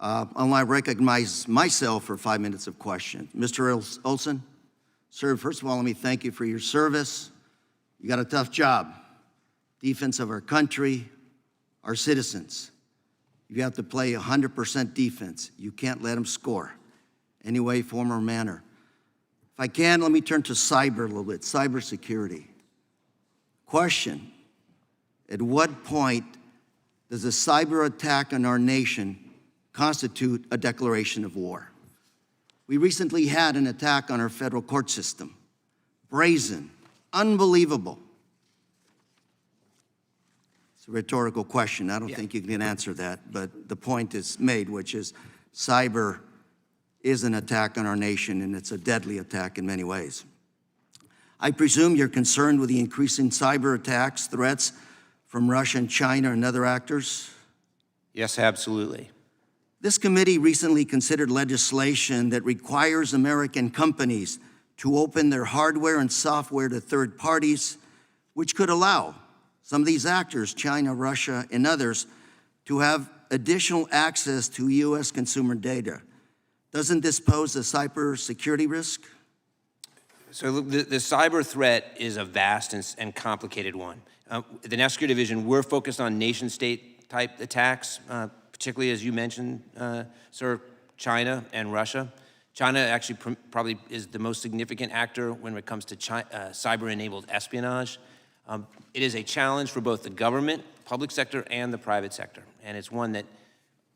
I want to recognize myself for 5 minutes of questions. Mr. Olsen, sir, first of all, let me thank you for your service. You got a tough job. Defense of our country, our citizens. You have to play 100% defense. You can't let them score any way, form, or manner. If I can, let me turn to cyber a little bit, cybersecurity. Question, at what point does a cyber attack on our nation constitute a declaration of war? We recently had an attack on our federal court system. Brazen, unbelievable. It's a rhetorical question. I don't think you can answer that, but the point is made, which is cyber is an attack on our nation, and it's a deadly attack in many ways. I presume you're concerned with the increasing cyber attacks, threats from Russia and China and other actors? Yes, absolutely. This committee recently considered legislation that requires American companies to open their hardware and software to third parties, which could allow some of these actors, China, Russia, and others, to have additional access to U.S. consumer data. Doesn't this pose a cybersecurity risk? So the cyber threat is a vast and complicated one. The National Security Division, we're focused on nation-state type attacks, particularly as you mentioned, sir, China and Russia. China actually probably is the most significant actor when it comes to cyber-enabled espionage. It is a challenge for both the government, public sector, and the private sector. And it's one that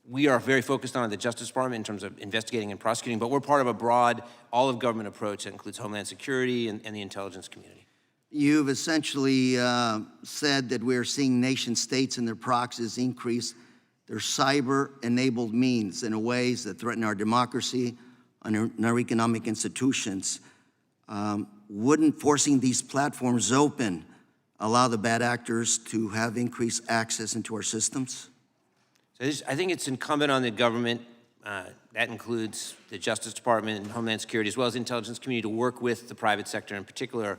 we are very focused on at the Justice Department in terms of investigating and prosecuting, but we're part of a broad, all-of-government approach that includes Homeland Security and the intelligence community. You've essentially said that we're seeing nation states and their proxies increase their cyber-enabled means in ways that threaten our democracy and our economic institutions. Wouldn't forcing these platforms open allow the bad actors to have increased access into our systems? So I think it's incumbent on the government, that includes the Justice Department and Homeland Security, as well as the intelligence community, to work with the private sector, in particular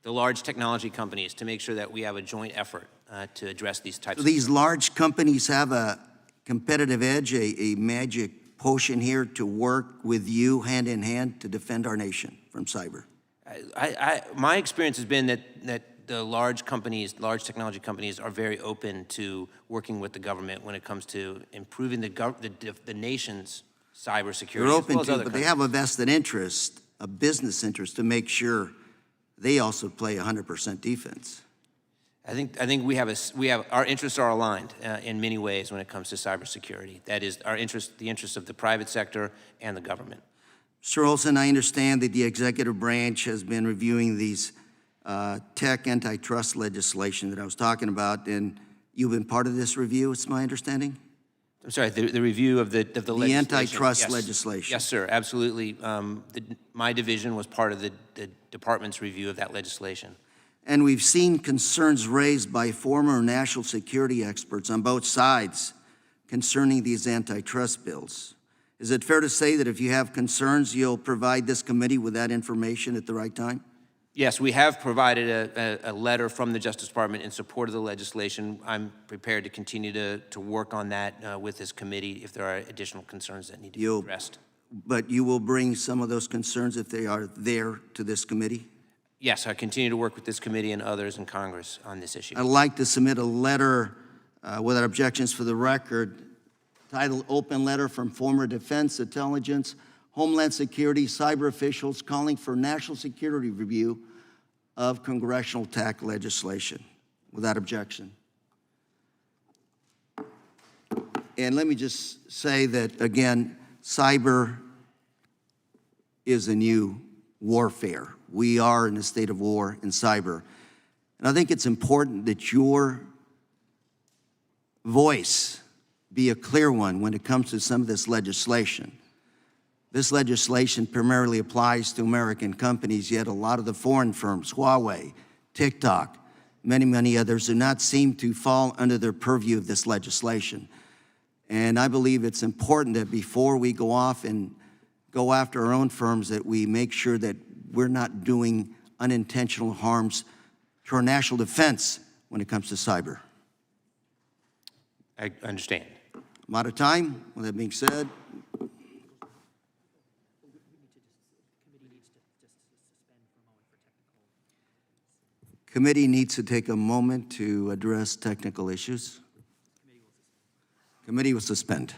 the large technology companies, to make sure that we have a joint effort to address these types of things. These large companies have a competitive edge, a magic potion here to work with you hand in hand to defend our nation from cyber? My experience has been that the large companies, large technology companies, are very open to working with the government when it comes to improving the nation's cybersecurity. They're open to, but they have a vested interest, a business interest, to make sure they also play 100% defense. I think we have our interests are aligned in many ways when it comes to cybersecurity. That is our interest, the interests of the private sector and the government. Mr. Olsen, I understand that the executive branch has been reviewing these tech antitrust legislation that I was talking about, and you've been part of this review, it's my understanding? I'm sorry, the review of the legislation. The antitrust legislation. Yes, sir, absolutely. My division was part of the department's review of that legislation. And we've seen concerns raised by former national security experts on both sides concerning these antitrust bills. Is it fair to say that if you have concerns, you'll provide this committee with that information at the right time? Yes, we have provided a letter from the Justice Department in support of the legislation. I'm prepared to continue to work on that with this committee if there are additional concerns that need to be addressed. But you will bring some of those concerns if they are there to this committee? Yes, I continue to work with this committee and others in Congress on this issue. I'd like to submit a letter without objections for the record, titled Open Letter from Former Defense, Intelligence, Homeland Security, Cyber Officials Calling for National Security Review of Congressional TAC Legislation, without objection. And let me just say that, again, cyber is a new warfare. We are in a state of war in cyber. And I think it's important that your voice be a clear one when it comes to some of this legislation. This legislation primarily applies to American companies, yet a lot of the foreign firms, Huawei, TikTok, many others, do not seem to fall under the purview of this legislation. And I believe it's important that before we go off and go after our own firms, that we make sure that we're not doing unintentional harms to our national defense when it comes to cyber. I understand. I'm out of time. With that being said, committee needs to take a moment to address technical issues. Committee will suspend.